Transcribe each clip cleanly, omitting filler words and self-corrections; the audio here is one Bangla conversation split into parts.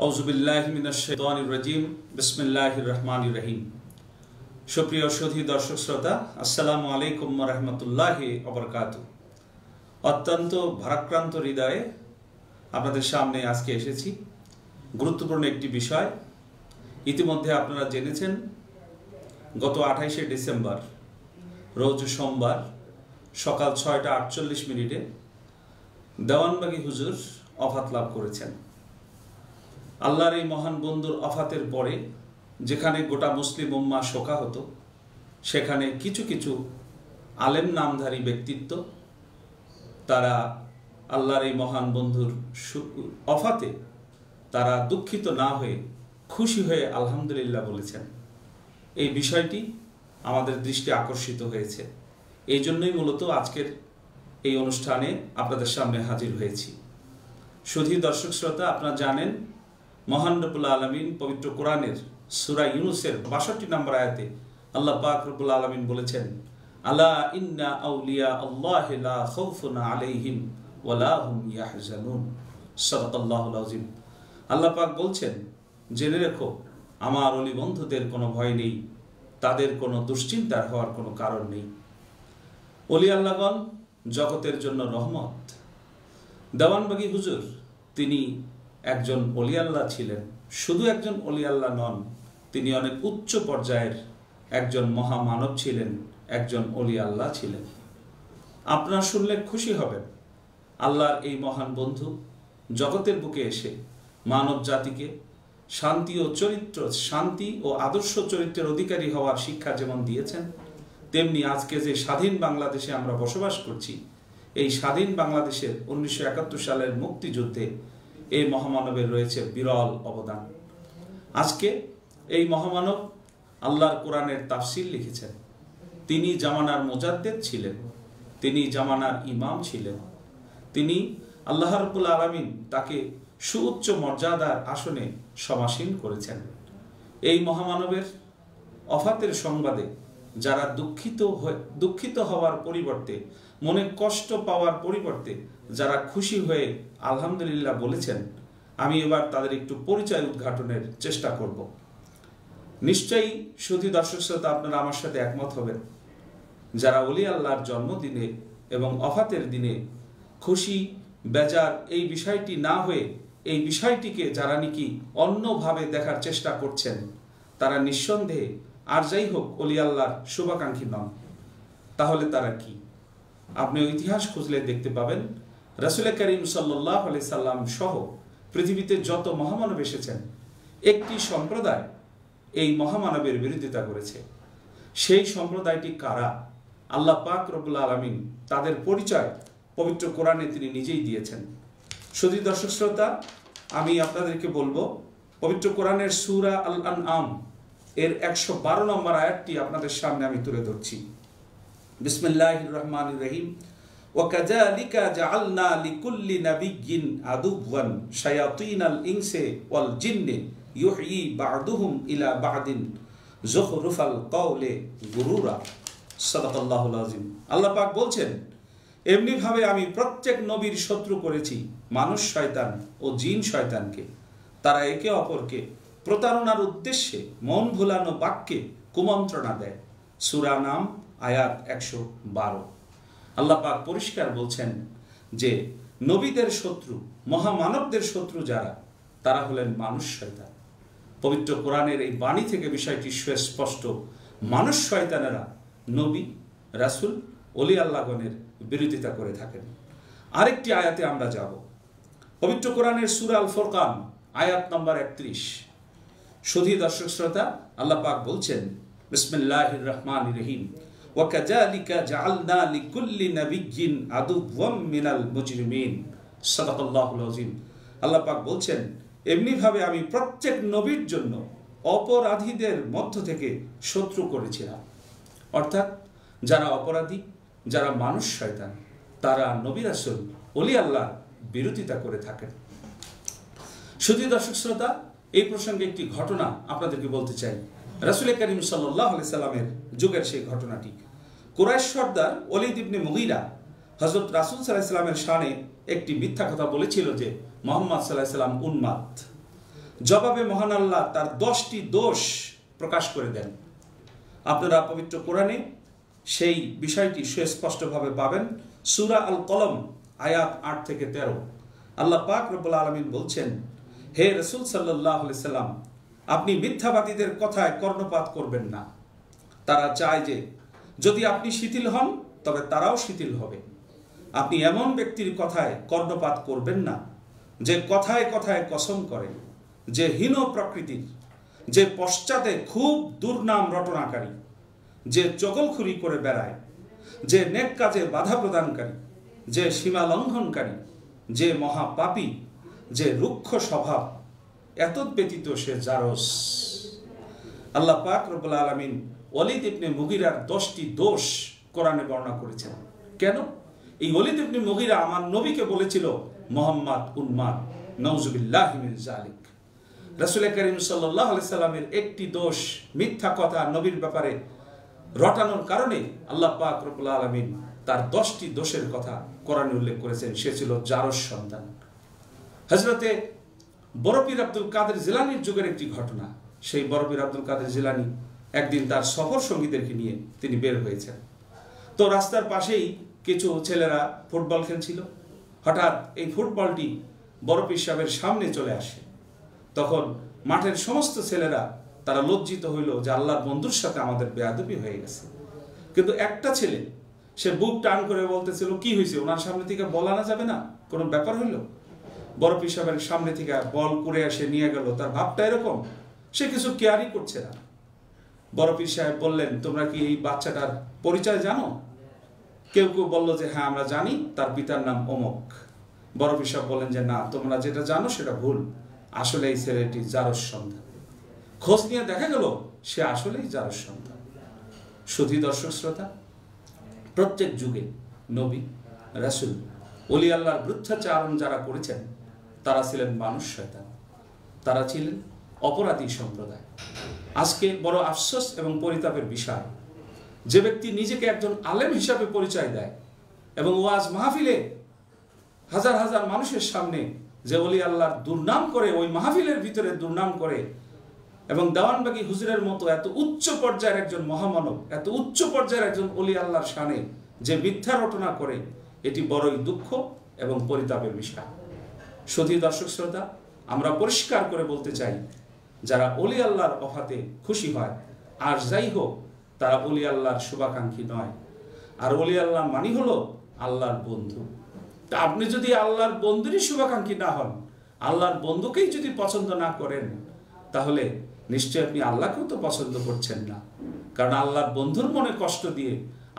আউযুবিল্লাহি মিনাশ শাইতানির রাজিম বিসমিল্লাহির রহমানির রহিম। সুপ্রিয় সুধী দর্শক শ্রোতা, আসসালামু আলাইকুম ওয়া রাহমাতুল্লাহি ওয়া বারাকাতুহু। অত্যন্ত ভারাক্রান্ত হৃদয়ে আপনাদের সামনে আজকে এসেছি। গুরুত্বপূর্ণ একটি বিষয়। ইতিমধ্যে আপনারা জেনেছেন, গত 28শে ডিসেম্বর রোজ সোমবার সকাল 6টা 48 দেওয়ানবাগী হুজুর ওফাত লাভ করেছেন। আল্লাহর এই মহান বন্ধুর ওফাতের পরে যেখানে গোটা মুসলিম উম্মাহ শোকাহত, সেখানে কিছু কিছু আলেম নামধারী ব্যক্তিত্ব তারা আল্লাহর এই মহান বন্ধুর ওফাতে তারা দুঃখিত না হয়ে খুশি হয়ে আলহামদুলিল্লাহ বলেছেন। এই বিষয়টি আমাদের দৃষ্টি আকর্ষিত হয়েছে। এই জন্যই মূলত আজকের এই অনুষ্ঠানে আপনাদের সামনে হাজির হয়েছি। সুধী দর্শক শ্রোতা, আপনারা জানেন, মহান রব্বুল আলামিন পবিত্র কোরআনের সূরা ইউনূসের ৬২ নম্বর আয়াতে আল্লাহ পাক রব্বুল আলামিন বলেছেন, আলা ইন্না আউলিয়া আল্লাহি লা খাউফুন আলাইহিম ওয়া লা হুম ইয়াহজানুন। সাদাকাল্লাহুল আযীম। আল্লাহ পাক বলছেন, জেনে রেখো, আমার ওলি বন্ধুদের কোনো ভয় নেই, তাদের কোনো দুশ্চিন্তার হওয়ার কোনো কারণ নেই। ওলি আল্লাহগণ জগতের জন্য রহমত। দেওয়ানবাগী হুজুর তিনি একজন ওলি আল্লাহ ছিলেন। শুধু একজন ওলি আল্লাহ নন, তিনি অনেক উচ্চ পর্যায়ের একজন মহামানব ছিলেন, একজন ওলি আল্লাহ ছিলেন। আপনারা শুনলে খুশি হবেন, আল্লাহর এই মহান বন্ধু জগতের বুকে এসে মানব জাতিকে শান্তি ও আদর্শ চরিত্রের অধিকারী হওয়ার শিক্ষা যেমন দিয়েছেন, তেমনি আজকে যে স্বাধীন বাংলাদেশে আমরা বসবাস করছি, এই স্বাধীন বাংলাদেশের 1971 সালের মুক্তিযুদ্ধে এই মহামানবের রয়েছে বিরল অবদান। আজকে এই মহামানব আল্লাহর কোরআনের তাফসীর লিখেছেন। তিনি জামানার মুজাদ্দেদ ছিলেন, তিনি জামানার ইমাম ছিলেন। তিনি আল্লাহ রাব্বুল আলামিন তাকে সুউচ্চ মর্যাদার আসনে সমাসীন করেছেন। এই মহামানবের ওফাতের সংবাদে যারা দুঃখিত হওয়ার পরিবর্তে, মনে কষ্ট পাওয়ার পরিবর্তে যারা খুশি হয়ে আলহামদুলিল্লাহ বলেছেন, আমি এবার তাদের একটু পরিচয় উদ্ঘাটনের চেষ্টা করব। নিশ্চয়ই সুধী দর্শক শ্রোতা, আপনারা আমার সাথে একমত হবেন, যারা ওলি আল্লাহর জন্মদিনে এবং ওফাতের দিনে খুশি বেজার এই বিষয়টি না হয়ে এই বিষয়টিকে যারা নাকি অন্যভাবে দেখার চেষ্টা করছেন, তারা নিঃসন্দেহে আর যাই হোক ওলি আল্লাহর শুভাকাঙ্ক্ষী নন। তাহলে তারা কি? আপনি ইতিহাস খুঁজলে দেখতে পাবেন, রাসূল করিম সাল্লাল্লাহু আলাইহি সাল্লাম সহ পৃথিবীতে যত মহামানব এসেছেন, একটি সম্প্রদায় এই মহামানবের বিরোধিতা করেছে। সেই সম্প্রদায়টি কারা? আল্লাহ পাক রব্বুল আলামিন তাদের পরিচয় পবিত্র কোরআনে তিনি নিজেই দিয়েছেন। সুধী দর্শক শ্রোতা, আমি আপনাদেরকে বলবো, পবিত্র কোরআনের সূরা আল আনআম এর 112 নম্বর আয়াতটি আপনাদের সামনে আমি তুলে ধরছি। বিসমিল্লাহির রহমানির রহিম। ওয়াকাযালিকা জাআলনা লিকুল্লি নাবিয়্যিন আদুওয়ান শায়াতিনাল ইনসি ওয়াল জিন্নি ইউহয়ি বা'দুহুম ইলা বা'দিন যুখরুফাল কওলি গুরুরা। সাদাকাল্লাহুল আযীম। আল্লাহ পাক বলছেন, এমনি ভাবে আমি প্রত্যেক নবীর শত্রু করেছি মানুষ শয়তান ও জিন শয়তানকে। তারা একে অপরকে প্রতারণার উদ্দেশ্যে মন ভুলানো বাক্যে কুমন্ত্রণা দেয়। সূরা নাম আয়াত 112। আল্লাহ পাক পরিষ্কার বলছেন যে নবীদের শত্রু, মহামানবদের শত্রু যারা, তারা হলেন মানুষ শয়তান। পবিত্র কোরআনের এই বাণী থেকে বিষয়টি সুস্পষ্ট। মানুষ শয়তানেরা নবী, রাসূল, ওলি আল্লাহগণের বিরোধিতা করে থাকেন। আরেকটি আয়াতে আমরা যাব। পবিত্র কোরআনের সূরা আল ফুরকান আয়াত নম্বর 31। সুধী দর্শক শ্রোতা, আল্লাহ পাক বলছেন, বিসমিল্লাহির রহমানির রহিম। ওয়াকাযালিকা জাআলনা লিকুল্লি নাবিয়্যিন আদুওয়াম মিনাল মুজরিমিন। সাদাকাল্লাহুল আযীম। আল্লাহ পাক বলছেন, এমনি ভাবে আমি প্রত্যেক নবীর জন্য অপরাধীদের মধ্য থেকে শত্রু করেছিলাম। অর্থাৎ যারা অপরাধী, যারা মানুষ শয়তান, তারা নবী রাসূল, ওলি আল্লাহ বিরোধিতা করে থাকেন। সুধী দর্শক শ্রোতা, এই প্রসঙ্গে একটি ঘটনা আপনাদেরকে বলতে চাই। রাসূল করিম সাল্লাল্লাহু আলাইহি সাল্লামের যুগের সেই ঘটনাটি। কুরাইশ সর্দার ওলীদ ইবনে মুগীরা হযরত রাসূল সাল্লাল্লাহু আলাইহি সাল্লামের শানে একটি মিথ্যা কথা বলেছিল যে মুহাম্মদ সাল্লাল্লাহু আলাইহি সাল্লাম উন্মাদ। জবাবে মহান আল্লাহ তার 10টি দোষ প্রকাশ করে দেন। আপনারা পবিত্র কোরআনে সেই বিষয়টি সুস্পষ্টভাবে পাবেন। সূরা আল কলম আয়াত 8 থেকে 13 আল্লাহ পাক রব্বুল আলামিন বলছেন, হে রাসূল সাল্লাল্লাহু আলাইহি সাল্লাম, আপনি মিথ্যাবাদীদের কথায় কর্ণপাত করবেন না। তারা চায় যে যদি আপনি শিথিল হন তবে তারাও শিথিল হবে। আপনি এমন ব্যক্তির কথায় কর্ণপাত করবেন না যে কথায় কথায় কসম করে, যে হীন প্রকৃতির, যে পশ্চাতে খুব দুর্নাম রটনাকারী, যে চগলখুরি করে বেড়ায়, যে নেক কাজে বাধা প্রদানকারী, যে সীমা লঙ্ঘনকারী, যে মহাপাপী, যে রুক্ষ স্বভাব, এতদ ব্যতীত সে জারস। আল্লাহ পাক রব্বুল আলামিন ওয়ালিদ ইবনে মুগীরার 10টি দোষ কোরআনে বর্ণনা করেছেন। কেন? এই ওয়ালিদ ইবনে মুগীরা আমার নবীকে বলেছিল মুহাম্মদ উন্মাদ, নাউযুবিল্লাহি মিন যালিক। রাসূল করিম সাল্লাল্লাহু আলাইহি সাল্লামের একটি দোষ, মিথ্যা কথা নবীর ব্যাপারে রটানোর কারণে আল্লাহ পাক রব্বুল আলামিন তার 10টি দোষের কথা কোরআনে উল্লেখ করেছেন। সে ছিল জারস সন্তান। হযরতে বড়পীর আব্দুল কাদের জিলানীর যুগের একটি ঘটনা। সেই বড়পীর আব্দুল কাদের জিলানী একদিন তার সফর সঙ্গীদেরকে নিয়ে তিনি বের হয়েছেন। তো রাস্তার পাশেই কিছু ছেলেরা ফুটবল খেলছিল। হঠাৎ এই ফুটবলটি বড়পীর সাহেবের সামনে চলে আসে। তখন মাঠের সমস্ত ছেলেরা তারা লজ্জিত হইল যে আল্লাহর বন্ধুর সাথে আমাদের বেয়াদবি হয়ে গেছে। কিন্তু একটা ছেলে, সে বুক টান করে বলতেছিল, কি হয়েছে, ওনার সামনে থেকে বল আনা যাবে না, কোনো ব্যাপার হইল? বড়পীর সাহেবের সামনে থেকে বল করে এসে নিয়ে গেল। তার ভাবটা এরকম, সে কিছু কেয়ারই করছে না। বড়পীর সাহেব বললেন, তোমরা কি এই বাচ্চাটার পরিচয় জানো? কেউ কেউ বলল যে হ্যাঁ আমরা জানি, তার পিতার নাম অমুক। বড়পীর সাহেব বললেন যে না, তোমরা যেটা জানো সেটা ভুল, আসলে এই ছেলেটি জারস সন্তান। খোঁজ নিয়ে দেখা গেল সে আসলেই জারস সন্তান। সুধী দর্শক শ্রোতা, প্রত্যেক যুগে নবী, রাসূল, ওলি আল্লাহর বৃদ্ধাচারণ যারা করেছেন তারা ছিলেন মানুষ শয়তান, তারা ছিলেন অপরাধী সম্প্রদায়। আজকে বড় আফসোস এবং পরিতাপের বিষয়, যে ব্যক্তি নিজেকে একজন আলেম হিসাবে পরিচয় দেয় এবং ওয়াজ মাহফিলে হাজার হাজার মানুষের সামনে যে ওলি আল্লাহর দুর্নাম করে, ওই মাহফিলের ভিতরে দুর্নাম করে, এবং দেওয়ানবাগী হুজুরের মতো এত উচ্চ পর্যায়ের একজন মহামানব, এত উচ্চ পর্যায়ের একজন ওলি আল্লাহর শানে যে মিথ্যা রটনা করে, এটি বড়ই দুঃখ এবং পরিতাপের বিষয়। সুধী দর্শক শ্রোতা, আমরা পরিষ্কার করে বলতে চাই, যারা ওলি আল্লাহর ওফাতে খুশি হয় আর যাই হোক, তারা ওলি আল্লাহর শুভাকাঙ্ক্ষী নয়। আর ওলি আল্লাহ মানি হলো আল্লাহর বন্ধু। তা আপনি যদি আল্লাহর বন্ধুরই শুভাকাঙ্ক্ষী না হন, আল্লাহর বন্ধুকেই যদি পছন্দ না করেন, তাহলে নিশ্চয় আপনি আল্লাহকেও তো পছন্দ করছেন না। কারণ আল্লাহর বন্ধুর মনে কষ্ট দিয়ে,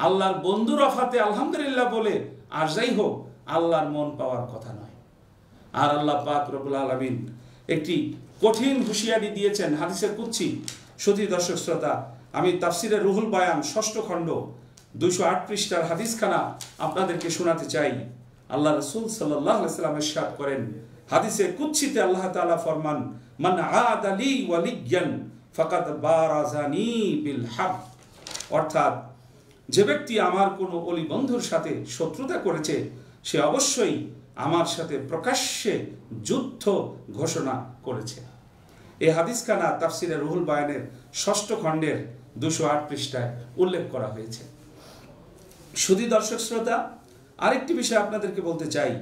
আল্লাহর বন্ধুর অফাতে আলহামদুলিল্লাহ বলে আর যাই হোক, আল্লাহর মন পাওয়ার কথা নয়। আর আল্লাহ পাক রব্বুল আলামিন একটি কঠিন হুঁশিয়ারি দিয়েছেন হাদিসের কুদসি। সুধী দর্শক শ্রোতা, আমি তাফসিরে রুহুল বায়ান 6ষ্ঠ খণ্ড 208 পৃষ্ঠার হাদিসখানা আপনাদেরকে শোনাতে চাই। আল্লাহ রাসূল সাল্লাল্লাহু আলাইহি ওয়াসাল্লাম ইরশাদ করেন, হাদিসে কুদসিতে আল্লাহ তাআলা ফরমান, মান আদা লি ওয়ালিয়ান ফাকাদ বারাজানি বিল হক। অর্থাৎ যে ব্যক্তি আমার কোনো ওলি বন্ধুর সাথে শত্রুতা করেছে, সে অবশ্যই আমার সাথে প্রকাশ্যে যুদ্ধ ঘোষণা করেছে। এই হাদিসখানা তাফসিরে রুহুল বায়ানের 6ষ্ঠ খণ্ডের 208 পৃষ্ঠায় উল্লেখ করা হয়েছে। সুধী দর্শক শ্রোতা, আরেকটি বিষয় আপনাদেরকে বলতে চাই।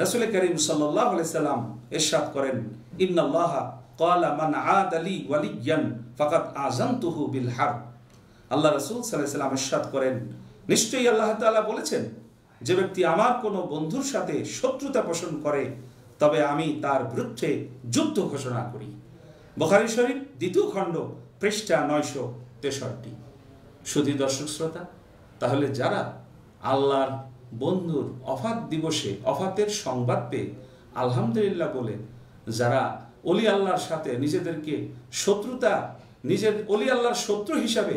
রাসূল করিম সাল্লাল্লাহু আলাইহি সাল্লাম ইরশাদ করেন, ইন্নাল্লাহা ক্বালা মান আদা লি ওয়ালিয়ান ফাকাদ আযানতুহু বিল হারব। আল্লাহ রাসূল সাল্লাল্লাহু আলাইহি সাল্লাম ইরশাদ করেন, নিশ্চয়ই আল্লাহ তাআলা বলেছেন, যে ব্যক্তি আমার কোনো বন্ধুর সাথে শত্রুতা পোষণ করে, তবে আমি তার বিরুদ্ধে যুদ্ধ ঘোষণা করি। বুখারী শরীফ 2য় খণ্ড পৃষ্ঠা 963। সুধী দর্শক শ্রোতা, তাহলে যারা আল্লাহর বন্ধুর অফাত দিবসে অফাতের সংবাদ পেয়ে আলহামদুলিল্লাহ বলে, যারা ওলি আল্লাহর সাথে নিজেদেরকে শত্রুতা, নিজের ওলি আল্লাহর শত্রু হিসাবে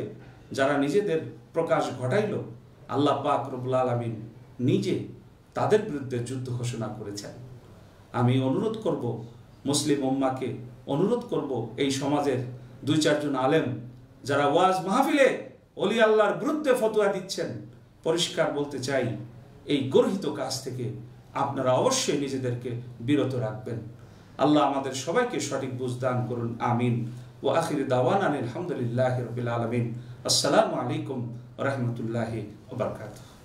যারা নিজেদের প্রকাশ ঘটাইল, আল্লাহ পাক রব্বুল আলামিন নিজে তাদের বিরুদ্ধে যুদ্ধ ঘোষণা করেছেন। আমি অনুরোধ করব, মুসলিম উম্মাহকে অনুরোধ করব, এই সমাজের 2-4 জন আলেম যারা ওয়াজ মাহফিলে ওলি আল্লাহর বিরুদ্ধে ফতোয়া দিচ্ছেন, পরিষ্কার বলতে চাই, এই গর্হিত কাজ থেকে আপনারা অবশ্যই নিজেদেরকে বিরত রাখবেন। আল্লাহ আমাদের সবাইকে সঠিক বুঝ দান করুন, আমিন। ওয়া আখির দাওয়ানা আলহামদুলিল্লাহি রাব্বিল আলামিন। আসসালামু আলাইকুম ওয়া রাহমাতুল্লাহি ওয়া বারাকাতুহু।